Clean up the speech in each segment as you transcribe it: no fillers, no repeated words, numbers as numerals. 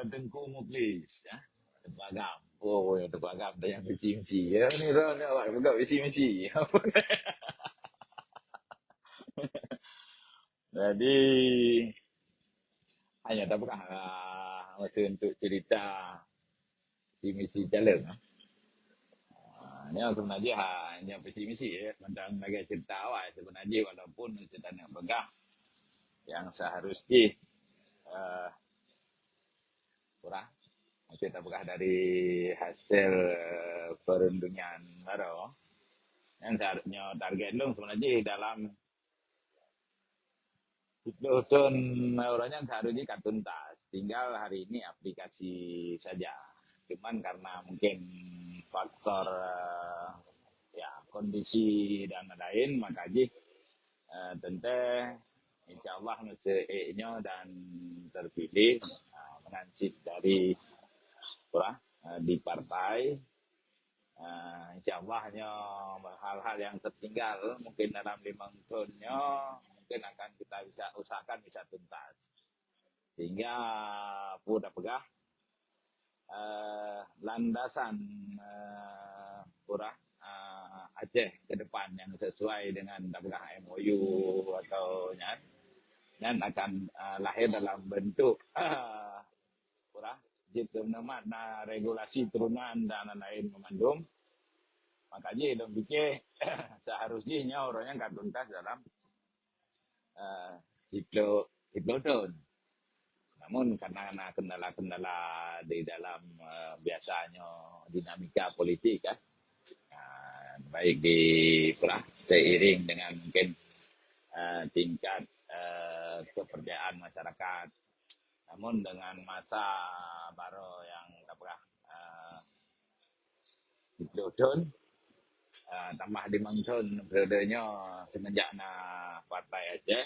Tengku Muklis ya. Tepagam. Oh, ya Tepagam dah yang misi-misi. Ya ni ron awak buka misi-misi. Jadi hanya tak pernah masa untuk cerita misi-misi jalan. Ni sebenarnya hanya misi-misi ya. Tentang lagi cerita awak sebenarnya walaupun cerita nak pegang yang seharusnya kurang. Kita buka dari hasil perundingan baru. Yang seharusnya target lu sebenarnya dalam 10 tahun orangnya seharusnya kan tuntas. Tinggal hari ini aplikasi saja. Cuman karena mungkin faktor ya kondisi dan lain maka tentu insya Allah nya dan terpilih mengansip dari di partai. Insya Allah hal-hal yang tertinggal mungkin dalam 5 tahunnya mungkin akan kita bisa usahakan bisa tuntas sehingga sudah pegah landasan Aceh ke depan yang sesuai dengan MOU atau dan akan lahir dalam bentuk regulasi turunan dan lain memandung. Makanya dia fikir seharusnya orangnya akan tuntas dalam 10 tahun. Namun karena kendala-kendala di dalam biasanya dinamika politik kan, baik di seiring dengan mungkin tingkat kepercayaan masyarakat. Namun dengan masa baru yang 10 tahun tambah 5 tahun periodenya semenjak partai Aceh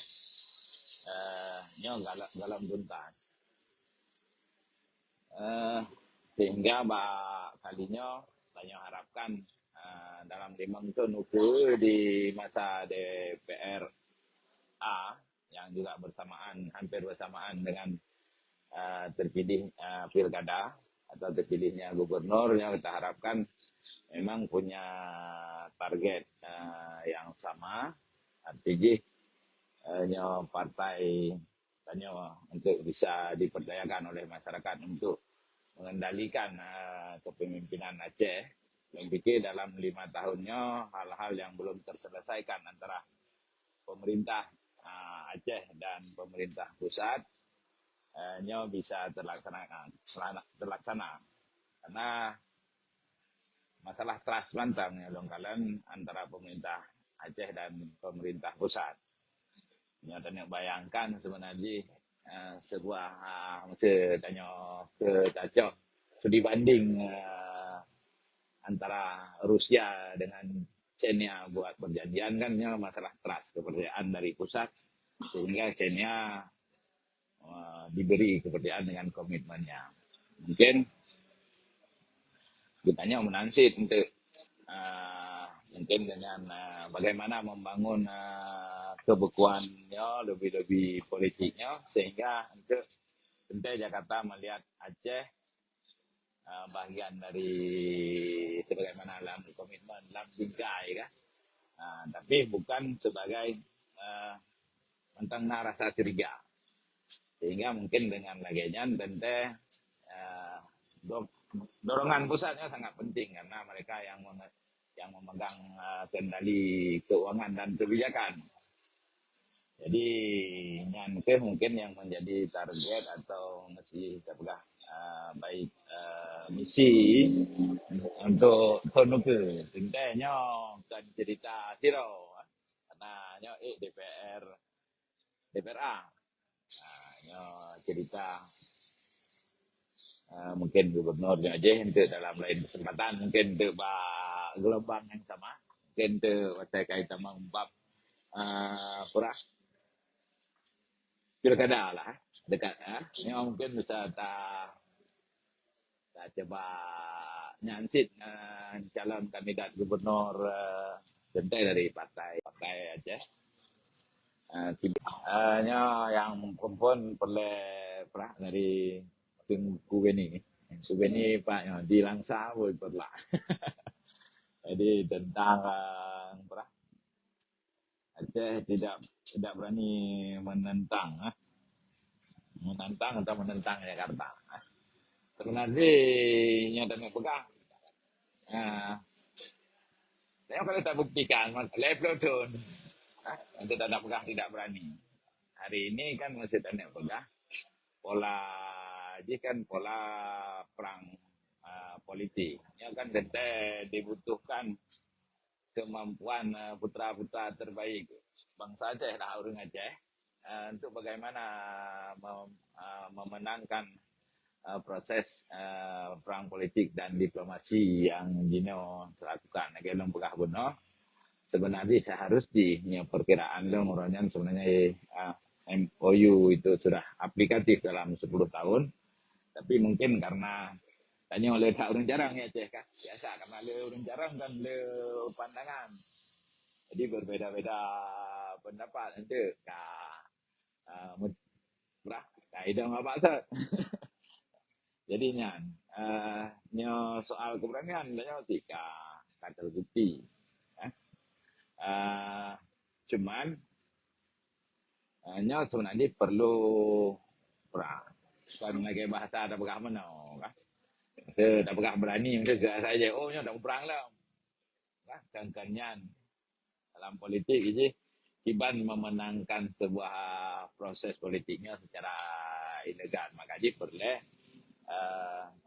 galam tuntas. Sehingga kalinya banyak harapkan dalam 5 tahun itu di masa DPR A yang juga hampir bersamaan dengan terpilih pilkada atau terpilihnya gubernur yang kita harapkan memang punya target yang sama artinya partai untuk bisa dipercayakan oleh masyarakat untuk mengendalikan kepemimpinan Aceh. Yang pikir dalam 5 tahunnya hal-hal yang belum terselesaikan antara pemerintah Aceh dan pemerintah pusat bisa terlaksana karena masalah transplantan longgalan antara pemerintah Aceh dan pemerintah pusat. Nyatanya bayangkan sebenarnya sebuah tanya ke cacok studi banding antara Rusia dengan China buat perjanjian kan masalah trust kepercayaan dari pusat sehingga China diberi kepercayaan dengan komitmennya. Mungkin kitanya menansit untuk mungkin dengan bagaimana membangun kebekuannya lebih politiknya sehingga untuk tentu Jakarta melihat Aceh bagian dari sebagaimana dalam komitmen dalam bingkai kan, tapi bukan sebagai tentang rasa curiga. Sehingga mungkin dengan lagian tentu dorongan pusatnya sangat penting karena mereka yang memegang kendali keuangan dan kebijakan. Jadi mungkin yang menjadi target atau mesti terpegang baik misi untuk tahun ke tentunya kan cerita siro karena DPR A cerita mungkin gubernurnya aja untuk dalam lain kesempatan mungkin untuk gelombang yang sama mungkin untuk kaitan membab pilkada lah dekat mungkin bisa tak coba nyansit calon kandidat gubernur tentu dari partai Aceh yang kumpul dari Tengku Beni. Tengku Beni Pak di Langsa pun pernah. Jadi tentang Aceh tidak berani menentang atau menentang Jakarta. Sebenarnya nyata pegang. Uh, Saya kalau tak buktikan, level turun. Nanti tak pegang tidak berani. Hari ini kan masih tak pegang. Pola ini kan pola perang politik. Ya kan kita dibutuhkan kemampuan putra-putra terbaik bangsa Aceh lah orang Aceh untuk bagaimana memenangkan proses perang politik dan diplomasi yang Gino lakukan. Lagi belum pegah bunuh. Sebenarnya seharusnya perkiraan lo orangnya sebenarnya MOU itu sudah aplikatif dalam 10 tahun. Tapi mungkin karena tanya oleh tak orang jarang ya Ceh kan. Biasa karena le orang jarang dan le pandangan. Jadi berbeda-beda pendapat nanti berah itu apa sah. Jadi nyo soal keberanian nyo tika kata bukti. Cuman nyo sebenarnya perlu perang. Kan lagi bahasa ada bagaimana kan. Tak pernah berani mungkin saja. Oh nyo dah perang lah. Kan dalam politik ini Iban memenangkan sebuah proses politiknya secara ilegal. Makanya perlu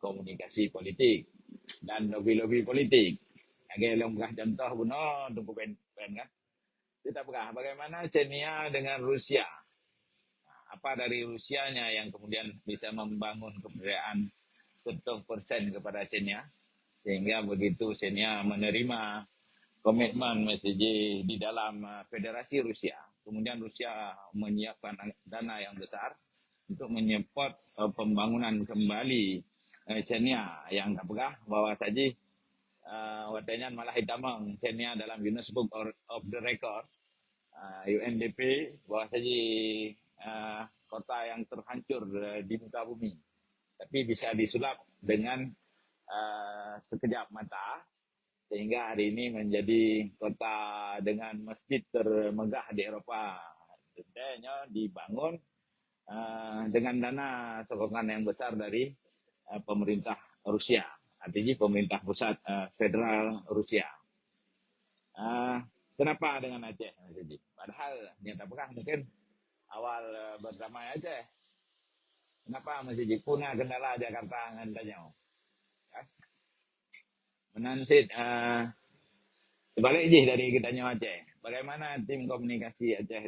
komunikasi politik dan lobi-lobi politik. Agak longkah contoh bunuh tunggu pen kan. Kita pernah bagaimana China dengan Rusia. Apa dari Rusianya yang kemudian bisa membangun kebudayaan 100% kepada China sehingga begitu China menerima komitmen MSJ di dalam Federasi Rusia. Kemudian Rusia menyiapkan dana yang besar untuk menyepot pembangunan kembali China yang tak pegah bahwa saja watanya malah hitamang China dalam Guinness Book of the Record UNDP bahwa saja kota yang terhancur di muka bumi. Tapi bisa disulap dengan sekejap mata sehingga hari ini menjadi kota dengan masjid termegah di Eropa. Tentunya dibangun dengan dana sokongan yang besar dari pemerintah Rusia, artinya pemerintah pusat federal Rusia. Kenapa dengan Aceh? Padahal nyata pekah mungkin awal berdamai Aceh. Kenapa masih punah kendala Jakarta ngantanya? Menansit sebaliknya dari kita Aceh. Bagaimana tim komunikasi Aceh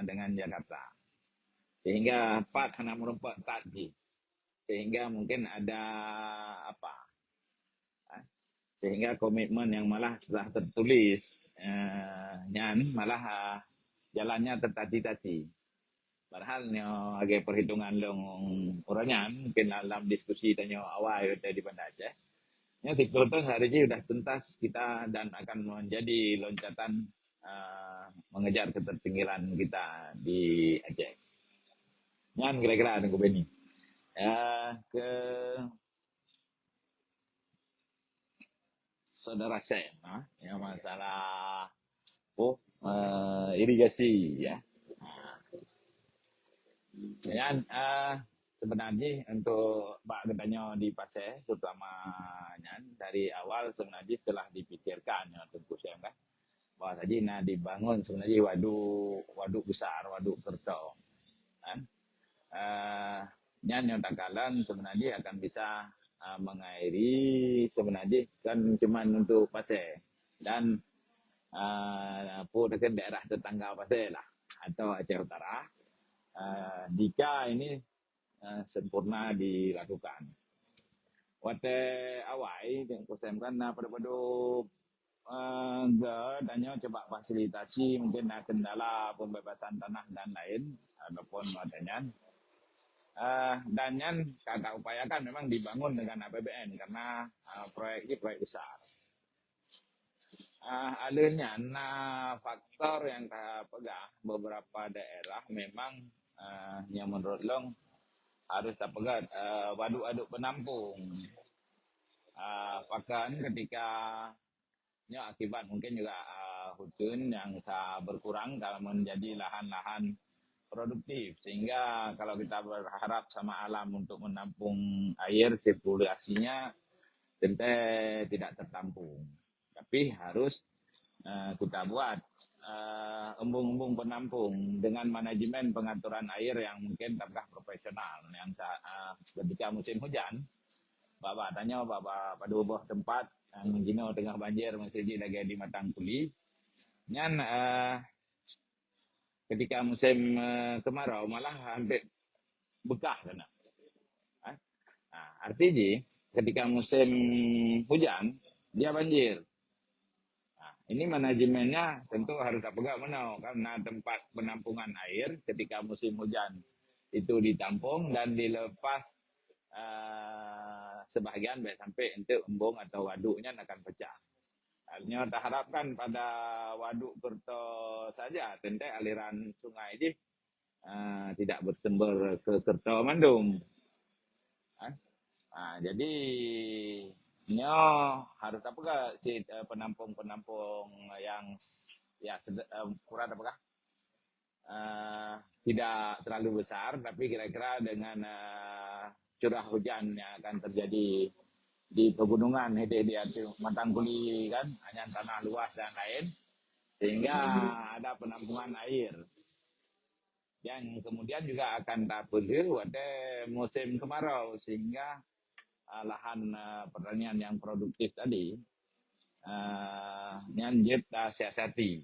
dengan Jakarta? Sehingga part hanya merumpat tadi. Sehingga mungkin ada apa? Sehingga komitmen yang malah setelah tertulis malah jalannya tertati-tati. Padahal agak perhitungan orangnya mungkin dalam diskusi tanya awal di Banda Aceh. Ya, TikTok hari ini sudah tuntas kita dan akan menjadi loncatan mengejar ketertinggalan kita di Aceh. Yang kira-kira ada Beni. Ke saudara saya, yang masalah irigasi ya. Dan sebenarnya untuk Pak Gedanya di Pasir, terutamanya dari awal sebenarnya telah dipikirkan ya tentu saya kan bahwa tadi dibangun sebenarnya waduk besar, waduk kerto kan. Yang takalan sebenarnya akan bisa mengairi sebenarnya kan cuma untuk Pasir dan dekat daerah tetangga Pasir lah atau Aceh Utara. Jika ini sempurna dilakukan. Waktu awal yang kusemkan pada adanya coba fasilitasi mungkin kendala pembebasan tanah dan lain ataupun matanya. Dan yang kakak upayakan memang dibangun dengan APBN karena proyek ini proyek besar. Adanya faktor yang pegang beberapa daerah memang yang menurut long harus dapat waduk-waduk penampung. Bahkan ketika akibat mungkin juga hujan yang berkurang kalau menjadi lahan-lahan produktif, sehingga kalau kita berharap sama alam untuk menampung air, sirkulasinya tentu tidak tertampung, tapi harus kita buat embung-embung penampung dengan manajemen pengaturan air yang mungkin terkah profesional, yang ketika musim hujan Bapak tanya Bapak pada beberapa tempat yang Gino tengah banjir masih lagi di Matang Kuli. Nyan ketika musim kemarau malah hampir bekah kena. Artinya ketika musim hujan dia banjir. Ini manajemennya tentu harus pegang menau karena tempat penampungan air ketika musim hujan itu ditampung dan dilepas sebahagian baik sampai untuk embung atau waduknya akan pecah. Hanya kita harapkan pada waduk Kerto saja, tentu aliran sungai ini tidak bersumber ke Kerto Mandung. Jadi harus apakah si penampung-penampung yang ya kurang apakah tidak terlalu besar, tapi kira-kira dengan curah hujan yang akan terjadi di pegunungan di Matang Kuli kan, hanya tanah luas dan lain, sehingga ada penampungan air yang kemudian juga akan terpulih pada musim kemarau, sehingga lahan pertanian yang produktif tadi nyanjit siasati,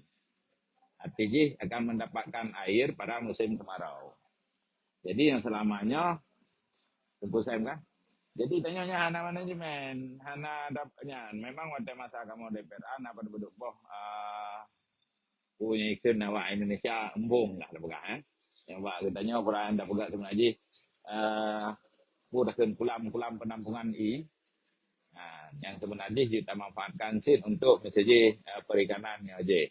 artinya akan mendapatkan air pada musim kemarau. Jadi yang selamanya tentu saya kan. Jadi tanyanya hana manajemen, hana dapatnya. Memang waktu masa kamu DPR, hana pada beduk boh punya ikut nawa Indonesia embung lah pegang. Yang buat katanya orang dah pegang sebenarnya udah kulam penampungan yang sebenarnya kita manfaatkan sih untuk misalnya perikanan aja.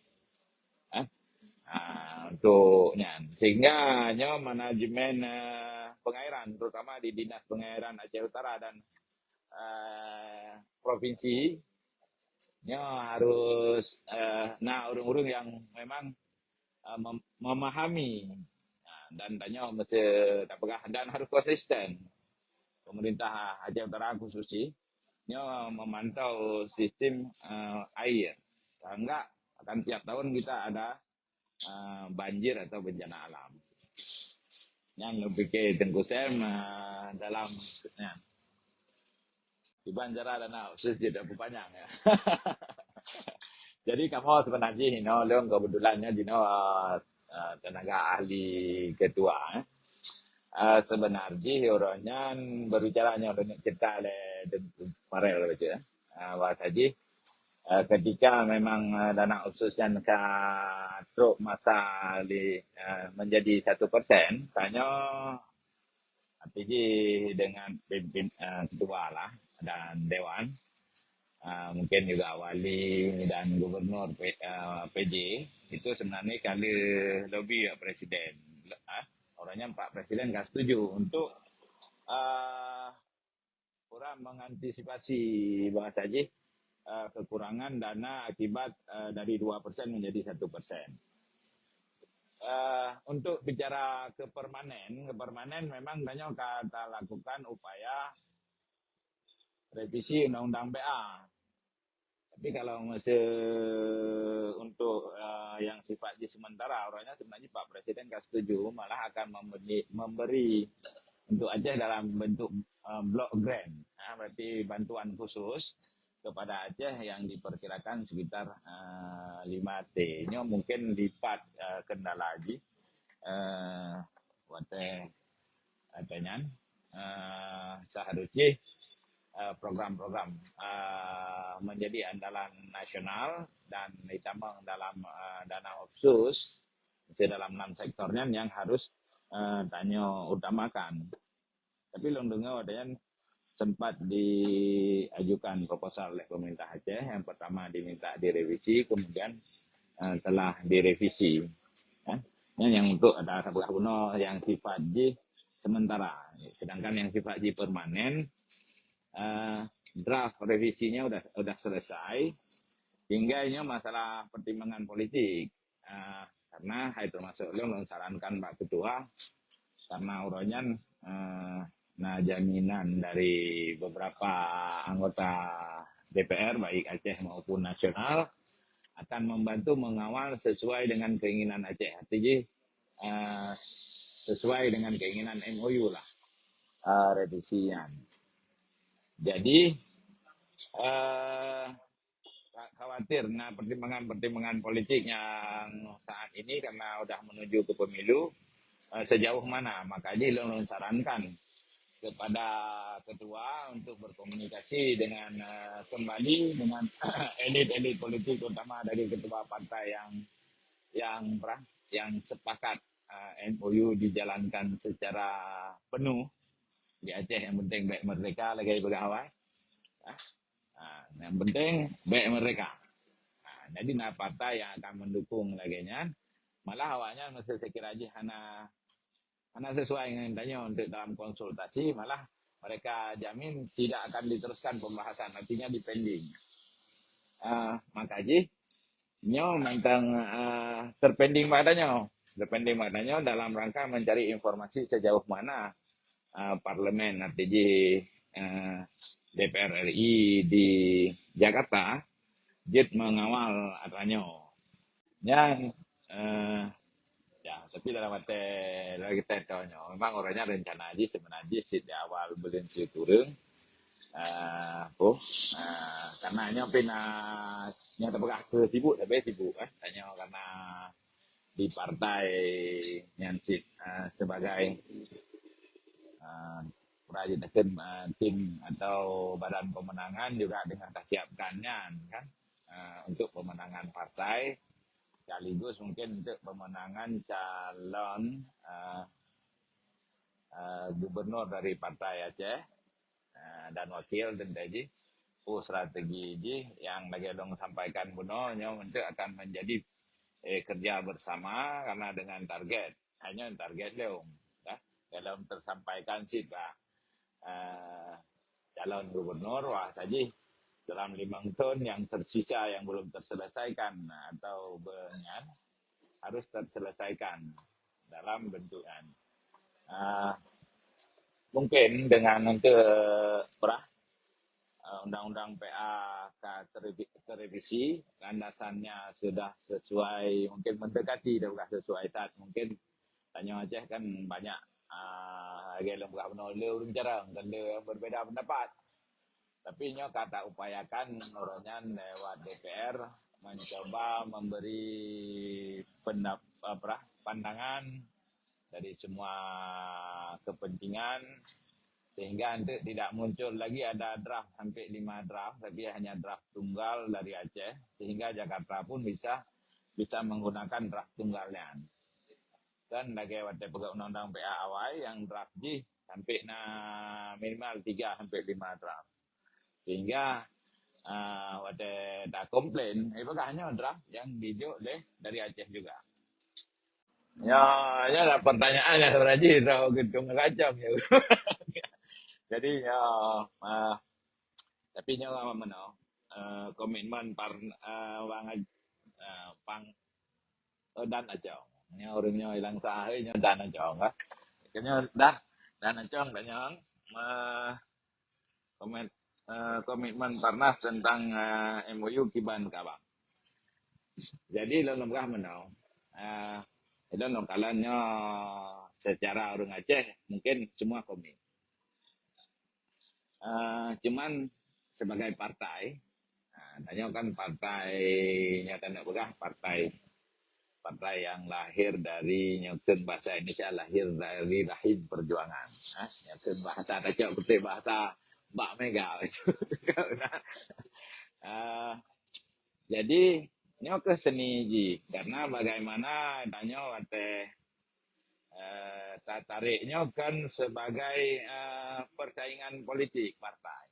Untuknya sehingga manajemen pengairan terutama di Dinas Pengairan Aceh Utara dan provinsi harus urung-urung yang memang memahami dan mesti dan harus konsisten. Pemerintah Aceh Utara khususnya memantau sistem air, sehingga akan tiap tahun kita ada banjir atau bencana alam. Yang lebih ke tengkusem dalam di Banjara dan khusus tidak panjang ya. Jadi kamu sebenarnya leong kebetulannya tenaga ahli ketua. Sebenarnya orangnya berbicaranya dengan cerita oleh Marel gitu ya. Bahasa ketika memang dana khususnya ke truk masa menjadi 1%, tanya artinya dengan pimpin ketua lah dan dewan, mungkin juga wali dan gubernur PJ itu sebenarnya kali lobby ya presiden. Orangnya Pak Presiden nggak setuju untuk kurang mengantisipasi bahasa aja kekurangan dana akibat dari 2% menjadi 1%. Untuk bicara ke permanen memang banyak kita lakukan upaya revisi Undang-Undang PA. Tapi kalau masih untuk yang sifatnya sementara, orangnya sebenarnya Pak Presiden nggak setuju, malah akan memberi untuk Aceh dalam bentuk block grant, berarti bantuan khusus kepada Aceh yang diperkirakan sekitar 5T. Ini mungkin lipat kendala lagi. Seharusnya program-program menjadi andalan nasional dan ditambah dalam dana khusus dalam 6 sektornya yang harus tanya utamakan. Tapi londongnya adanya sempat diajukan proposal oleh pemerintah Aceh. Yang pertama diminta direvisi, kemudian telah direvisi. Yang untuk ada sabuk kuno yang sifatnya sementara. Sedangkan yang sifatnya permanen, draft revisinya udah selesai, hingga ini masalah pertimbangan politik. Karena itu termasuk lo sarankan Pak Ketua, karena uronyan nah jaminan dari beberapa anggota DPR baik Aceh maupun nasional akan membantu mengawal sesuai dengan keinginan Aceh. Artinya sesuai dengan keinginan MOU lah revisinya. Jadi khawatir pertimbangan politik yang saat ini karena udah menuju ke pemilu sejauh mana, makanya lo sarankan kepada ketua untuk berkomunikasi dengan kembali dengan elit-elit politik, terutama dari ketua partai yang sepakat MOU dijalankan secara penuh di Aceh. Yang penting baik mereka lagi pegawai, yang penting baik mereka. Jadi partai yang akan mendukung laginya, malah awalnya saya kira aja karena sesuai dengan tanya untuk dalam konsultasi, malah mereka jamin tidak akan diteruskan pembahasan, artinya dipending. Makanya nyo tentang terpending maknanya dalam rangka mencari informasi sejauh mana parlemen artinya DPR RI di Jakarta jid mengawal adanya. Yang ya, tapi dalam arti lagi kita tahu memang orangnya rencana aja sebenarnya sih di awal belum sih turun. Karena pina yang terpegah ke sibuk tanya karena di partai yang sebagai tim atau badan pemenangan juga dengan kesiapannya kan untuk pemenangan partai, sekaligus mungkin untuk pemenangan calon gubernur dari partai Aceh dan wakil dan tadi strategi yang lagi dong sampaikan Bunonya untuk akan menjadi kerja bersama karena dengan target dong dalam tersampaikan sih Pak calon gubernur saja dalam 5 tahun yang tersisa yang belum terselesaikan atau harus terselesaikan dalam bentukan mungkin dengan nanti undang-undang PA terrevisi, landasannya sudah sesuai, mungkin mendekati sudah sesuai saat mungkin tanya Aceh kan banyak agak bukan menolak jarang dan berbeda pendapat, tapi nyo kata upayakan orangnya lewat DPR mencoba memberi pandangan dari semua kepentingan sehingga nanti tidak muncul lagi ada draft sampai 5 draft, tapi hanya draft tunggal dari Aceh, sehingga Jakarta pun bisa menggunakan draft tunggalnya. Dan lagi waktu pegawai undang-undang PA awal yang draft sampai minimal 3 sampai 5 draft, sehingga waktu tak komplain, hanya draft yang dijuk dari Aceh juga. Ya ada pertanyaannya sebenarnya draft gedung kacam ya. Jadi tapi nyawa mana komitmen pang dan aja. Nya orangnya hilang sahih nya dan aja enggak. Kayaknya dan aja banyak komitmen Parnas tentang MOU Kiban Kabang. Jadi dalam kah mana itu nongkalannya secara orang Aceh mungkin semua komit. Cuman sebagai partai, tanya kan partainya tanda begah partai yang lahir dari nyokun bahasa Indonesia, lahir dari rahim perjuangan. Nyokun bahasa Aceh putih bahasa Mbak Mega. Jadi nyok ke seni karena bagaimana tanya wate tariknya kan sebagai persaingan politik partai.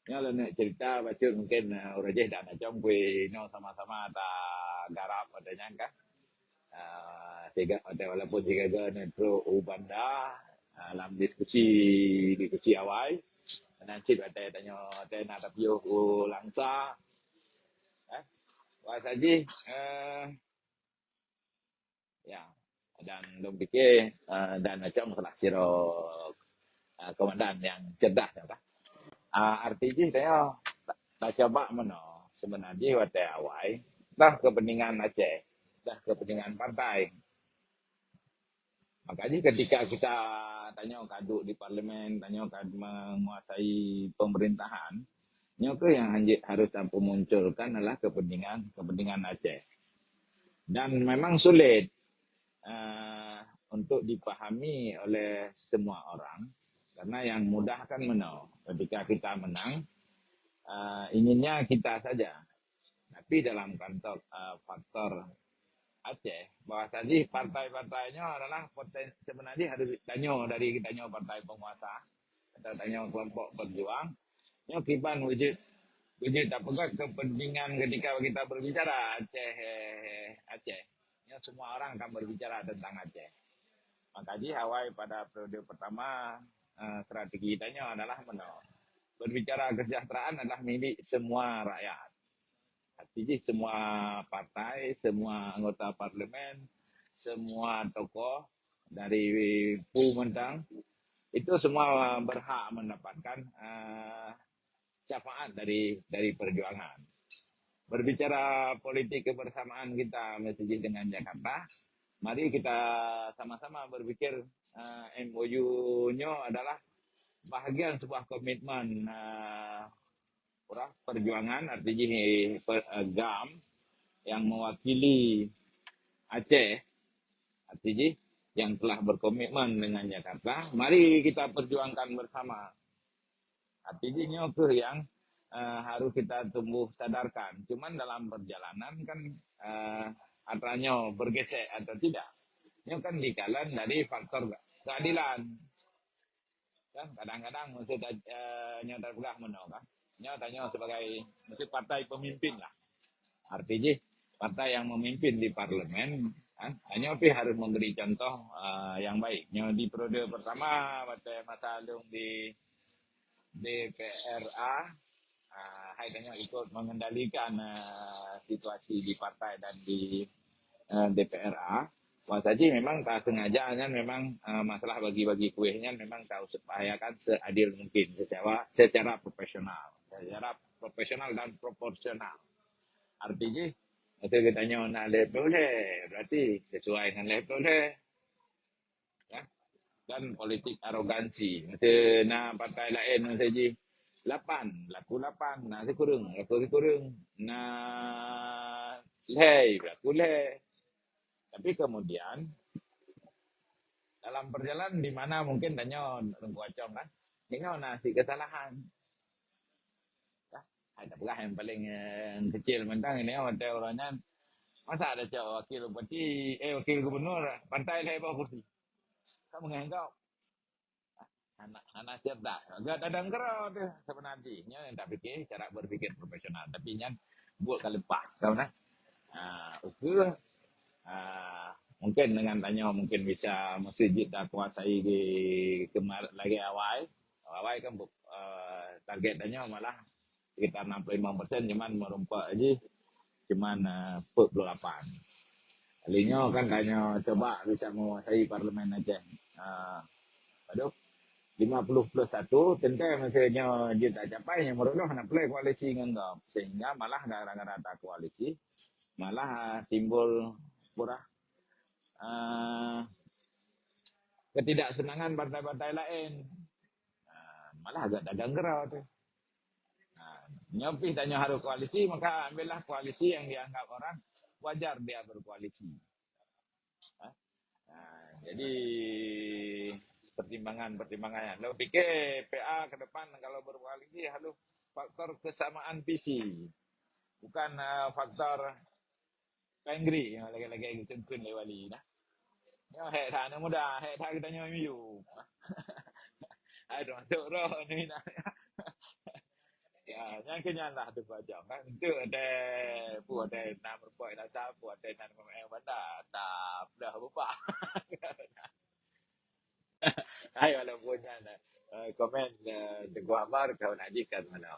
Ini nak cerita baca mungkin orang je dan macam kui sama-sama tak garap adanya kan. Tiga walaupun 3 negara ubanda dalam diskusi awal nanti ada tanya ada tapi langsa wah saji ya dan dong fikir dan macam kelas siro komandan yang cerdas apa artinya saya tak coba meno sebenarnya waktu awal dah kepentingan Aceh dah kepentingan partai. Makanya ketika kita tanya kaduk di parlimen, tanya kaduk menguasai pemerintahan, nyoko yang harus tanpa munculkan adalah kepentingan Aceh. Dan memang sulit untuk dipahami oleh semua orang, karena yang mudah kan menang. Ketika kita menang, inginnya kita saja. Tapi dalam kantor faktor Aceh, bahwa tadi partai-partainya adalah sebenarnya harus tanya partai penguasa atau tanya kelompok berjuang. Ini kiban wujud apakah kepentingan ketika kita berbicara Aceh. Ini semua orang akan berbicara tentang Aceh. Makanya Hawaii pada periode pertama strategi tanya adalah berbicara kesejahteraan adalah milik semua rakyat. Artinya semua partai, semua anggota parlemen, semua tokoh dari Mentang itu semua berhak mendapatkan syafaat dari perjuangan. Berbicara politik kebersamaan kita mesti dengan Jakarta, mari kita sama-sama berpikir MOU-nya adalah bahagian sebuah komitmen perjuangan, artinya GAM yang mewakili Aceh, artinya yang telah berkomitmen dengan Jakarta, mari kita perjuangkan bersama. Artinya itu yang harus kita tumbuh sadarkan. Cuman dalam perjalanan kan antara bergesek atau tidak. Ini kan dikalan dari faktor keadilan. Kan kadang-kadang maksud nyata belah menolak. Nyatanya sebagai maksud partai pemimpin lah. Artinya partai yang memimpin di parlemen kan hanya harus memberi contoh yang baik. Di periode pertama pada masa Alung di DPRA hanya ikut mengendalikan situasi di partai dan di DPRA. Wah tadi memang tak sengaja memang masalah bagi-bagi kuehnya memang tahu upayakan seadil mungkin secara profesional dan proporsional. Artinya itu kita nak level berarti sesuai dengan level ya. Dan politik arogansi. Macam partai lain saja 8, laku 8, nak kurang, nak leh, laku leh. Tapi kemudian dalam perjalanan di mana mungkin tanya Rengkuacong kan, tengok nasi kesalahan. Ada pula yang paling kecil mentang ini ada orangnya masa ada cak wakil bupati, wakil gubernur pantai lebar kursi. Kamu menganggap anak cerdas. Agak ada kerau tu sebenarnya. Yang tak fikir cara berpikir profesional. Tapi yang buat kali pas. Tahu nak? Ukur mungkin dengan tanya mungkin bisa masjid tak kuasai di lagi awal. Awal kan target tanya malah sekitar 65% cuman merompak aja cuman 48. Kalinya kan tanya coba bisa menguasai parlemen Aceh. Aduh 50+1 tentu maksudnya dia tak capai yang merolah nak play koalisi dengan sehingga malah gara-gara tak koalisi malah timbul pura ketidaksenangan partai-partai lain malah agak dagang gerau tu nyopi tanya harus koalisi maka ambillah koalisi yang dianggap orang wajar dia berkoalisi jadi pertimbangannya. Lo pikir PA ke depan kalau berkoalisi harus faktor kesamaan visi. Bukan faktor pengri yang lagi-lagi cengkun le wali nah. Yo hek sana muda, hek tak kita nyoy miu. Aduh, masuk roh ni nah. Ya, yang kenyalah tu baca kan. Itu ada buat ada nama poin dah buat ada nama yang benda. Tak dah lupa. Hai walaupun komen Teguh Amar kau najikan mana.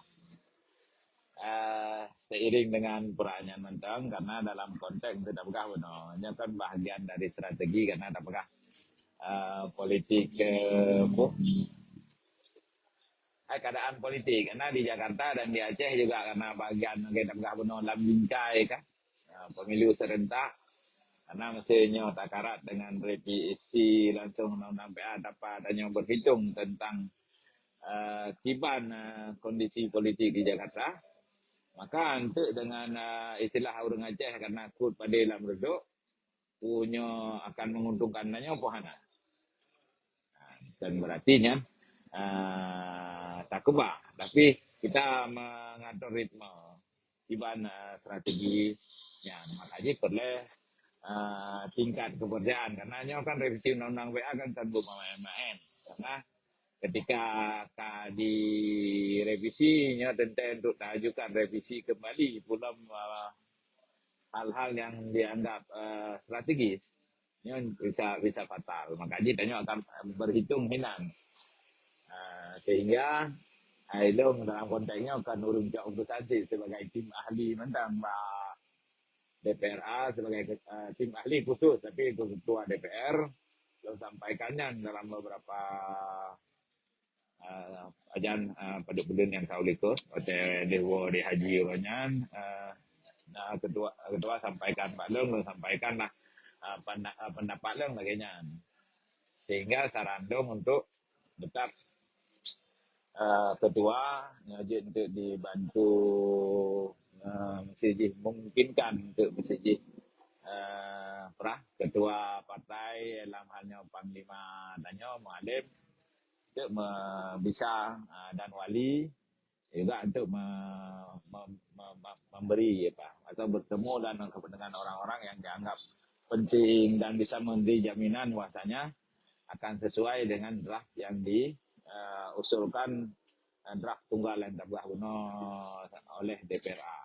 Seiring dengan perannya mentang karena dalam konteks itu tak pegah benar. Ini kan bahagian dari strategi karena tak pegah politik keadaan politik karena di Jakarta dan di Aceh juga karena bagian kita pegah benar dalam bingkai kan pemilu serentak karena mestinya takarat dengan revisi langsung undang-undang PA dapat hanya berhitung tentang kiban kondisi politik di Jakarta. Maka untuk dengan istilah orang Aceh karena kut pada dalam reduk punya akan menguntungkan nanya pohana. Dan berarti nya tak kebah. Tapi kita mengatur ritme kiban strategi ya makanya perlu tingkat kepercayaan karena nyo kan revisi undang-undang WA kan main-main karena ketika direvisinya tentang untuk tajukan revisi kembali pulang hal-hal yang dianggap strategis ini bisa fatal makanya tanya akan berhitung hinan sehingga Aidong dalam konteksnya akan urung jauh substansi sebagai tim ahli mentang DPRA sebagai tim ahli khusus tapi ketua DPR lo sampaikannya dalam beberapa ajan pedun yang kau likut oleh Dewa di Haji Wanyan ketua sampaikan Pak Long sampaikan lah pendapat Long bagainya sehingga saran dong untuk tetap ketua ngajak untuk dibantu masih memungkinkan untuk masih ketua partai dalam halnya Panglima Danyo Mualim untuk bisa dan wali juga untuk memberi atau bertemu dan dengan orang-orang yang dianggap penting dan bisa memberi jaminan bahwasanya akan sesuai dengan draft yang diusulkan draft tunggal yang telah oleh DPRA.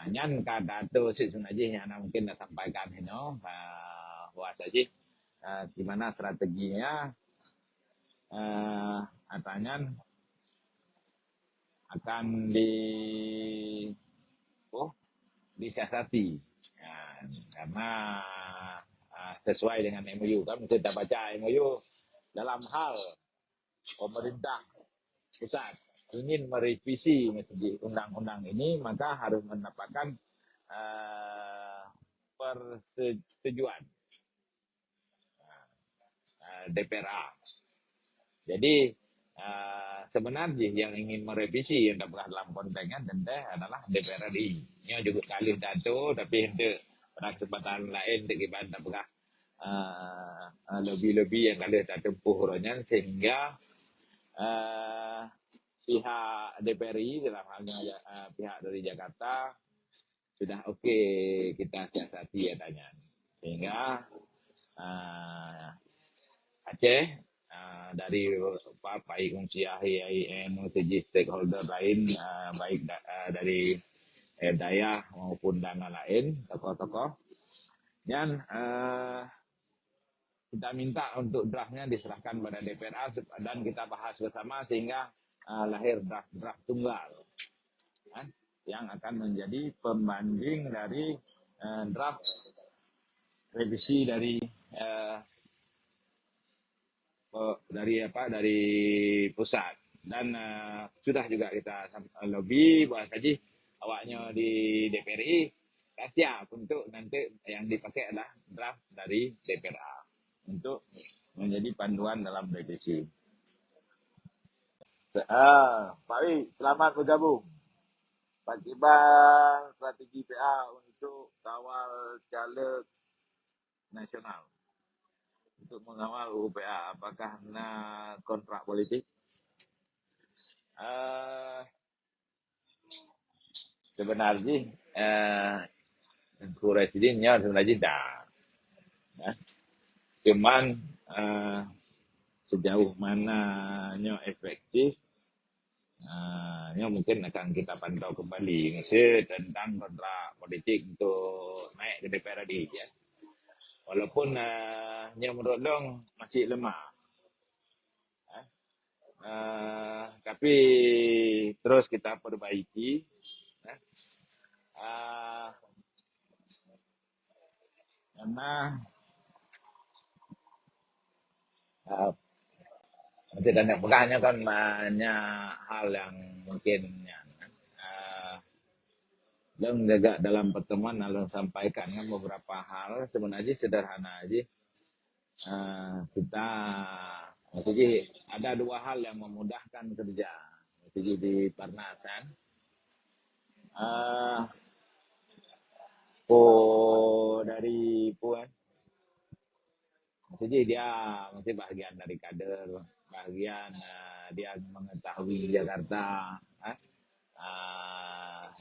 Nyan kata tu si Sunaji yang mungkin dah sampaikan ini, bahwasanya gimana strateginya katanya akan disiasati karena sesuai dengan MOU kan kita baca MOU dalam hal pemerintah pusat ingin merevisi undang-undang ini maka harus mendapatkan persetujuan DPRA. Jadi sebenarnya yang ingin merevisi yang dapat dalam konteksnya tentu adalah DPR RI. Ini juga kali satu tapi untuk pada kesempatan lain untuk kita dapat lebih-lebih yang kali tak tempuh orangnya sehingga pihak DPRI dalam halnya pihak dari Jakarta sudah oke kita siasati adanya sehingga Aceh dari baik Unsiah, IAIN, segi stakeholder lain baik dari daya maupun dana lain tokoh-tokoh dan kita minta untuk draftnya diserahkan pada DPRA dan kita bahas bersama sehingga lahir draft tunggal yang akan menjadi pembanding dari draft revisi dari pusat dan sudah juga kita lobby bahwa tadi awaknya di DPRI siap untuk nanti yang dipakai adalah draft dari DPRA untuk menjadi panduan dalam revisi. Pak Wi, selamat bergabung. Pak Kibang, strategi PA untuk kawal caleg nasional. Untuk mengawal UPA, apakah kontrak politik? Sebenarnya Presidennya sebenarnya tidak. Cuman sejauh mananya efektif, mungkin akan kita pantau kembali tentang kontrak politik untuk naik ke DPR RI. Ya. Walaupun menurut dong masih lemah. Tapi terus kita perbaiki. Uh, karena tidak pegahnya kan banyak hal yang mungkin dan juga dalam pertemuan lalu sampaikan kan beberapa hal sebenarnya sederhana aja. Kita maksudnya ada dua hal yang memudahkan kerja maksudnya di Parnasan. Dari Puan maksudnya dia mesti bagian dari kader, bagian dia mengetahui Jakarta.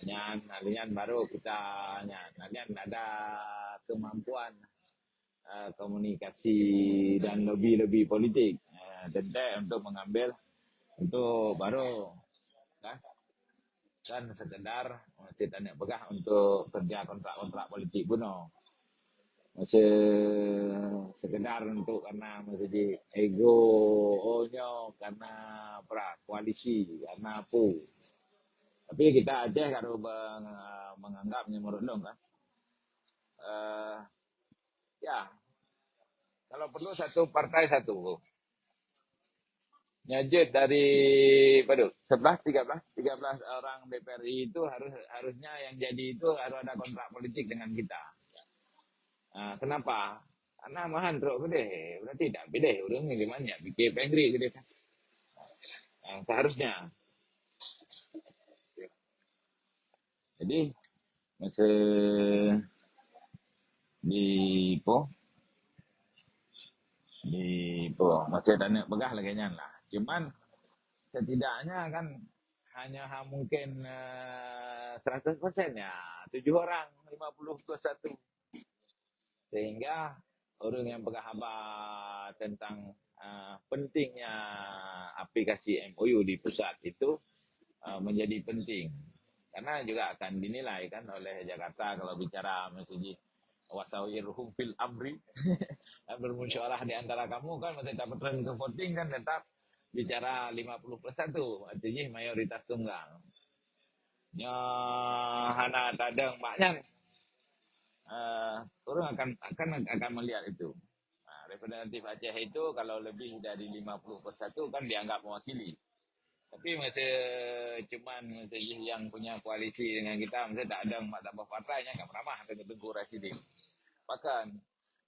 Nyan baru kita nyan ada kemampuan komunikasi dan lebih politik dan untuk mengambil untuk baru kan sekedar ceritanya pegah untuk kerja kontrak politik pun masih sekedar untuk karena masih ego karena koalisi karena apa. Tapi kita aja kalau menganggapnya menurut dong kan. Ya, kalau perlu satu partai satu. Nyajit dari 13 orang DPRI itu harusnya yang jadi itu harus ada kontrak politik dengan kita. Kenapa? Karena mahan teruk gede, berarti tidak beda, udah gimana bikin pengri gede kan. Seharusnya. Jadi masih di masih ada begah lagi lah. Cuman setidaknya kan hanya mungkin 100% ya 7 orang 50+1 sehingga orang yang berkabar tentang pentingnya aplikasi MOU di pusat itu menjadi penting karena juga akan dinilai kan oleh Jakarta kalau bicara misalnya wasawirhum fil amri bermusyawarah di antara kamu kan masih dapat tren ke voting kan tetap bicara 50+1 artinya mayoritas tunggal hana tadang maknya orang akan melihat itu. Representatif Aceh itu kalau lebih dari 50+1 kan dianggap mewakili. Tapi masih cuman yang punya koalisi dengan kita, masih tak ada tambah partainya, nggak ramah tengku residen. Bahkan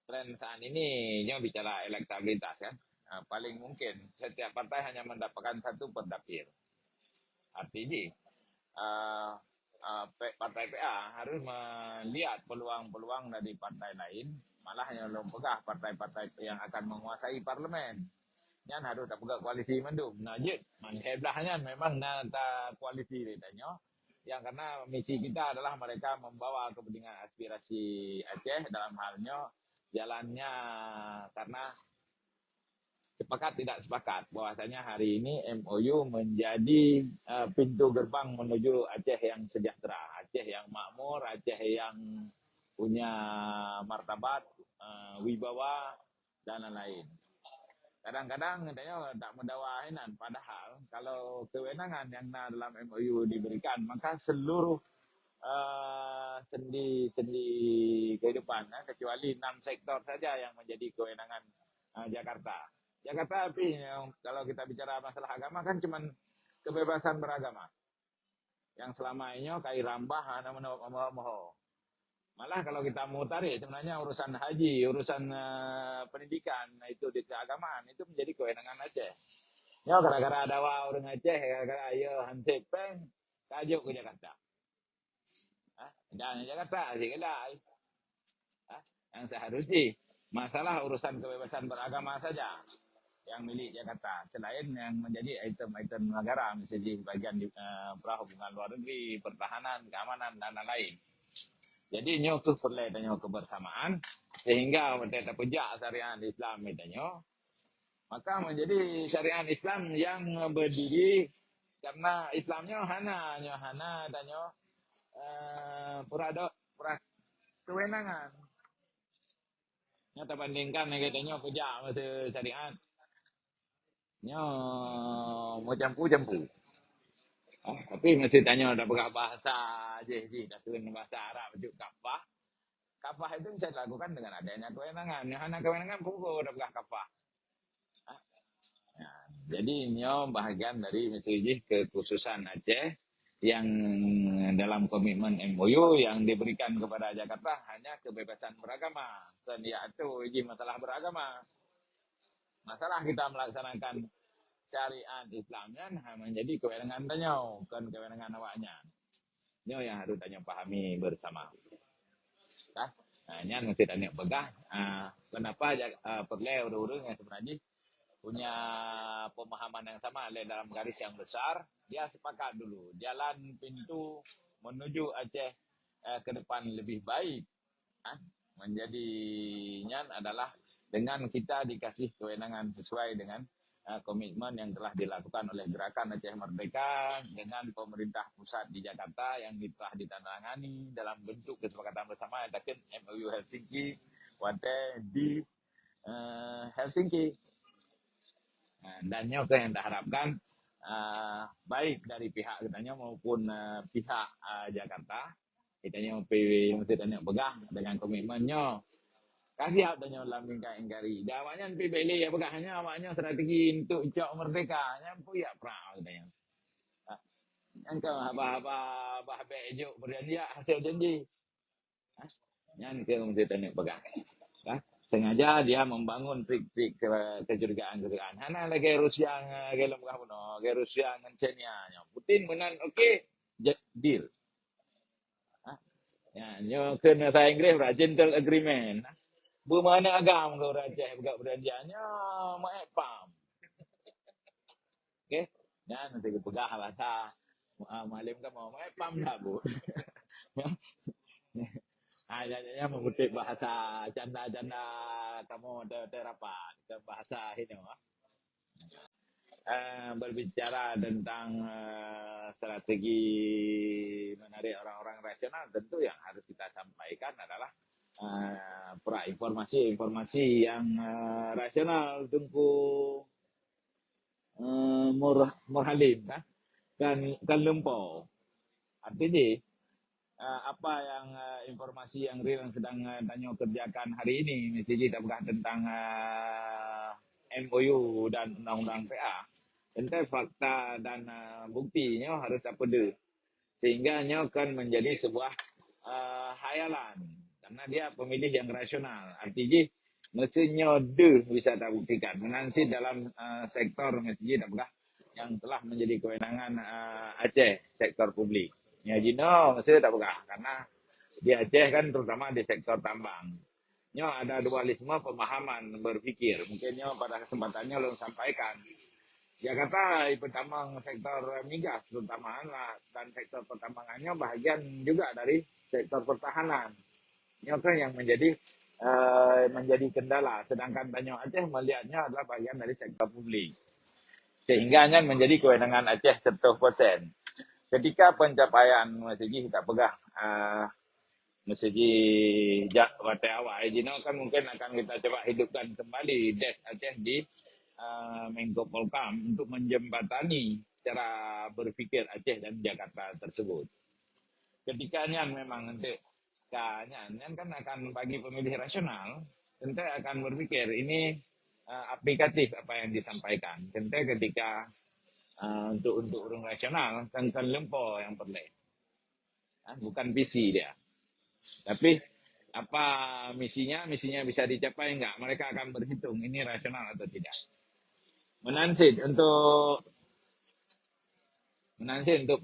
tren saat ini yang bicara elektabilitas kan, paling mungkin setiap partai hanya mendapatkan satu per dapil. Artinya partai PA harus melihat peluang-peluang dari partai lain, malah yang belum pegah partai-partai yang akan menguasai parlemen. Yang harus tak pegah koalisi mendung. Nah, heblahnya memang nata koalisi ditanya. Yang karena misi kita adalah mereka membawa kepentingan aspirasi Aceh dalam halnya jalannya karena sepakat tidak sepakat bahwasanya hari ini MOU menjadi pintu gerbang menuju Aceh yang sejahtera, Aceh yang makmur, Aceh yang punya martabat, wibawa dan lain-lain. Kadang-kadang katanya tak mendawahinan, padahal kalau kewenangan yang dalam MOU diberikan maka seluruh sendi kehidupan kecuali 6 sektor saja yang menjadi kewenangan Jakarta. Jakarta tapi kalau kita bicara masalah agama kan cuma kebebasan beragama. Yang selama ini kai rambah malah kalau kita mau tarik sebenarnya urusan haji, urusan pendidikan itu di keagamaan itu menjadi kewenangan Aceh. Ya gara-gara ada orang Aceh, gara-gara ayo hansepeng tajuk ke Jakarta. Dan Jakarta sih kedai. Yang seharusnya masalah urusan kebebasan beragama saja yang milik Jakarta, selain yang menjadi item-item negara misalnya bagian perhubungan luar negeri, pertahanan, keamanan dan lain-lain. Jadi nyo perlu adanya kebersamaan sehingga mereka pejak syariat Islam itu maka menjadi syariat Islam yang berdiri karena Islamnya hana dan kewenangan. Nya tak bandingkan yang katanya kerja masa syariat. Nya mau jampu-jampu. Tapi mesti tanya dah pegang bahasa je, dah turun bahasa Arab tu kafah. Kafah itu bisa dilakukan dengan adanya kewenangan. Yang anak kewenangan pukul dah pegang kafah. Nah, jadi ini bahagian dari mesej kekhususan Aceh yang dalam komitmen MOU yang diberikan kepada Jakarta hanya kebebasan beragama. Dan ya itu masalah beragama. Masalah kita melaksanakan syariat Islamnya menjadi kewenangan tanya, bukan kewenangan awaknya. Ini yang harus tanya pahami bersama. Nah, ini mesti tanya pegang. Kenapa perlu urus-urus yang sebenarnya punya pemahaman yang sama dalam garis yang besar, dia sepakat dulu jalan pintu menuju Aceh ke depan lebih baik menjadinya adalah dengan kita dikasih kewenangan sesuai dengan komitmen yang telah dilakukan oleh Gerakan Aceh Merdeka dengan pemerintah pusat di Jakarta yang telah ditandatangani dalam bentuk kesepakatan bersama yaitu MOU Helsinki di Helsinki. Dan yang kita harapkan baik dari pihak kitanya maupun pihak Jakarta kitanya mesti tanya pegang dengan komitmennya kasih tanya dalam bingkai engkari awaknya pilih ya pegahnya awaknya strategi untuk cok merdeka nyampu ya pra katanya yang ke apa bejo berjanji hasil janji yang ke mesti tanya pegang sengaja dia membangun trik-trik kecurigaan. Hana lagi Rusia gelem kamu no, lagi Rusia China. Putin menan okey, deal. Ya, nyo kena bahasa Inggeris gentle agreement. Bermana agam kau raja buka perjanjiannya pam. Okey. Dan nanti pegah bahasa malim ka mau pam dah bu. Yang mengutip bahasa janda-janda kamu terapat ke bahasa ini berbicara tentang strategi menarik orang-orang rasional tentu yang harus kita sampaikan adalah informasi yang rasional tunggu murhalim kan lempau artinya apa yang informasi yang real yang sedang Tanyo kerjakan hari ini mesti kita buka tentang MOU dan undang-undang PA tentu fakta dan buktinya harus apa dulu sehingga nyo kan menjadi sebuah hayalan karena dia pemilih yang rasional artinya mestinya bisa tak buktikan menansi dalam sektor mesti tak yang telah menjadi kewenangan Aceh sektor publik ya Jino mesti tak karena di Aceh kan terutama di sektor tambang nyo ada dualisme pemahaman berpikir mungkin nyo pada kesempatannya belum sampaikan Jakarta pertambang sektor migas terutama dan sektor pertambangannya bahagian juga dari sektor pertahanan. Ini kan yang menjadi kendala. Sedangkan Tanjung Aceh melihatnya adalah bagian dari sektor publik. Sehingga menjadi kewenangan Aceh 100%. Ketika pencapaian mesegi kita pegang mesegi Wate Awak kan mungkin akan kita coba hidupkan kembali Des Aceh di Menko Polkam untuk menjembatani cara berpikir Aceh dan Jakarta tersebut. Ketika memang nanti kan akan bagi pemilih rasional, tentu akan berpikir ini aplikatif apa yang disampaikan. Tentu ketika untuk orang rasional kan lempo yang perlu, bukan visi dia. Tapi apa misinya bisa dicapai enggak? Mereka akan berhitung ini rasional atau tidak. Menansit untuk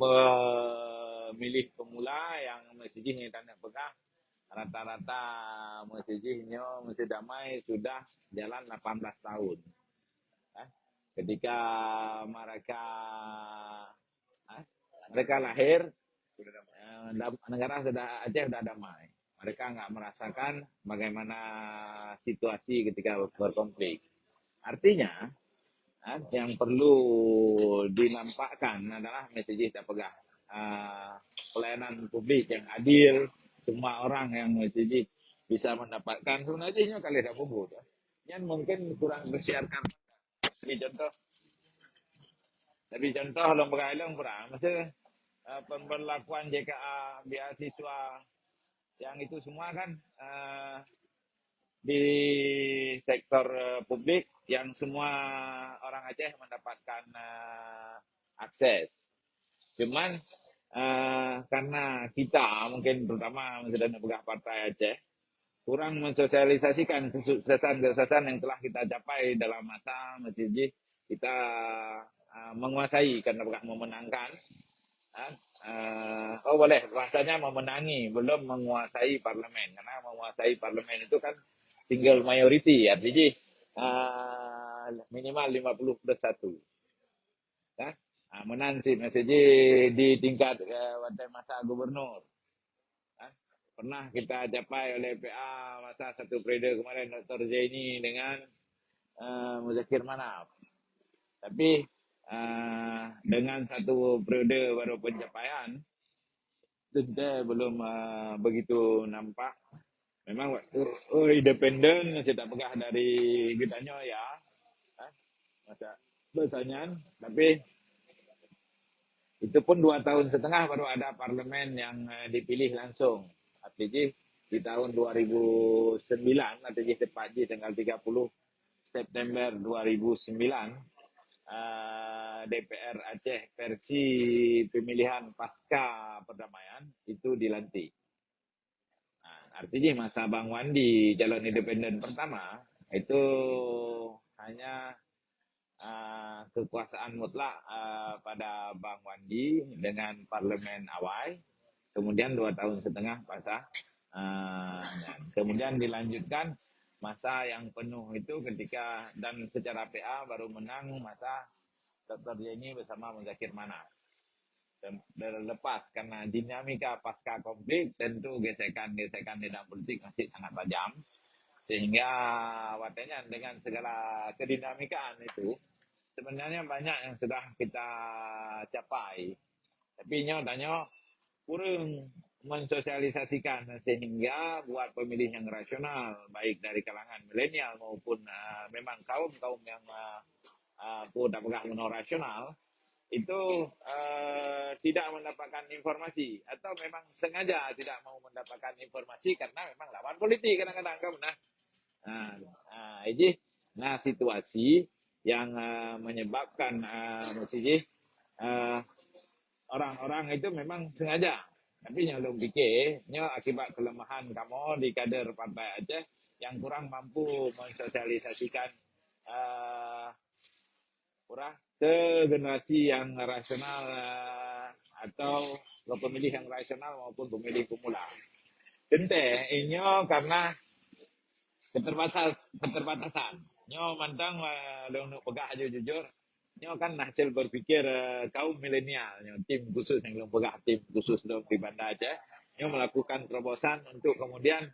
pemilih pemula yang mesejnya tanda pegang rata-rata mesejnya mesti damai sudah jalan 18 tahun. Ketika mereka lahir negara Aceh sudah damai. Mereka nggak merasakan bagaimana situasi ketika berkonflik. Artinya yang perlu dinampakkan adalah mesej kita pegang pelayanan publik yang adil, semua orang yang mesej bisa mendapatkan sebenarnya kali dah bubu tu. Yang mungkin kurang bersiarkan. Tapi contoh lembaga ilmu perang, masa pemberlakuan JKA beasiswa yang itu semua kan di sektor publik yang semua orang Aceh mendapatkan akses. Cuman karena kita mungkin terutama sedang pegang partai Aceh kurang mensosialisasikan kesuksesan-kesuksesan yang telah kita capai dalam masa masjid kita menguasai karena bukan memenangkan. Oh boleh, rasanya memenangi, belum menguasai parlemen. Karena menguasai parlemen itu kan single majority, artinya minimal 50+1. Kan? Menang sih, maksudnya di tingkat pada masa gubernur. Kan? Pernah kita capai oleh PA masa satu periode kemarin Dr. Zaini dengan Muzakir Manaf. Tapi dengan satu periode baru pencapaian, kita belum begitu nampak. Memang waktu independen saya tak pegah dari gitanya ya, masa besarnya. Tapi itu pun 2 tahun setengah baru ada parlemen yang dipilih langsung. Artinya di tahun 2009, artinya tepatnya tanggal 30 September 2009, DPR Aceh versi pemilihan pasca perdamaian itu dilantik. Artinya masa Bang Wandi calon independen pertama itu hanya kekuasaan mutlak pada Bang Wandi dengan parlemen awal, kemudian 2 tahun setengah masa, kemudian dilanjutkan masa yang penuh itu ketika dan secara PA baru menang masa Dr. Yeni bersama Muzakir Manaf. Lepas karena dinamika pasca konflik tentu gesekan-gesekan di dalam politik masih sangat tajam, sehingga watanya dengan segala kedinamikaan itu sebenarnya banyak yang sudah kita capai, tapi tanya kurang mensosialisasikan sehingga buat pemilih yang rasional baik dari kalangan milenial maupun memang kaum yang pun tak pegah menolak rasional itu tidak mendapatkan informasi atau memang sengaja tidak mau mendapatkan informasi karena memang lawan politik kadang-kadang kan. Ini situasi yang menyebabkan maksudnya orang-orang itu memang sengaja, tapi yang belum pikirnya akibat kelemahan kamu di kader Partai Aceh yang kurang mampu mensosialisasikan ke generasi yang rasional atau ke pemilih yang rasional maupun pemilih pemula. Tente ini karena keterbatasan. Nyo mantang dong pegah jujur. Nyo kan hasil berpikir kaum milenial, tim khusus yang belum pegah tim khusus dong di Banda Aceh. Nyo melakukan terobosan untuk kemudian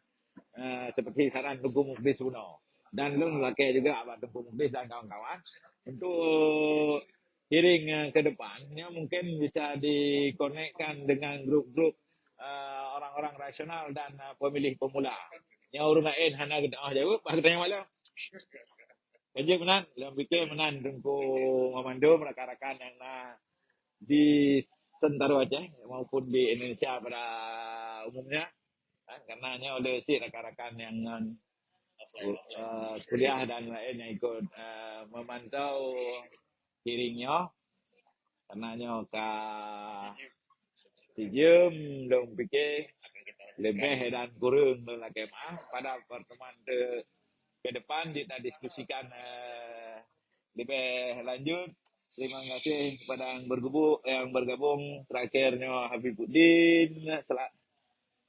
seperti saran Tengku Muklis Uno. Dan lu memakai juga Abah Tengku Muklis dan kawan-kawan untuk kiring ke depannya mungkin bisa dikonekkan dengan grup-grup orang-orang rasional dan pemilih pemula. Yang urun lain hana kita jawab, aku tanya malam. Kerja menan, dalam fikir menan Tengku Mamando rakan-rakan yang di Sentaro Aceh maupun di Indonesia pada umumnya. Karena hanya oleh si rakan-rakan yang kuliah dan lain yang ikut memantau kiringnya karena ka sijum dong fikir lebih dan kurang dalam kemah pada pertemuan ke depan kita diskusikan lebih lanjut. Terima kasih kepada yang bergabung terakhirnya Habibuddin,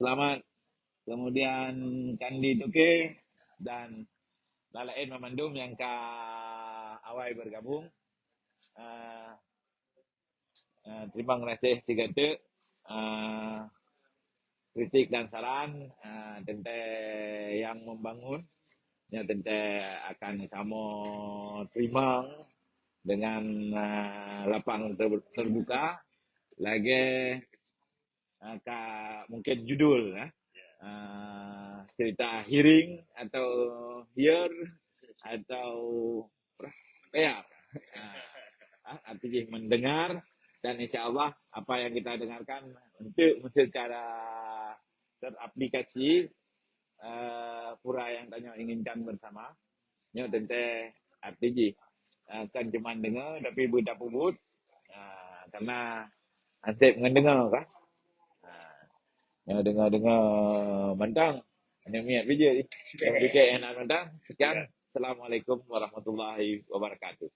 selamat. Kemudian Kandi Duke dan Lalain Mamandum yang ke awal bergabung. Terima kasih Sigate. Kritik dan saran tentang yang membangun, ya tentang akan kamu terima dengan lapang terbuka. Lagi mungkin judul cerita hearing atau hear atau ya, artinya mendengar, dan insya Allah apa yang kita dengarkan untuk secara teraplikasi pura yang tanya inginkan bersama. Nyo tente artinya kan cuma dengar tapi budak pubut karena ansep mendengar kan. Yang dengar-dengar mentang hanya miat bija. Yang bikin enak mentang. Sekian. Assalamualaikum warahmatullahi wabarakatuh.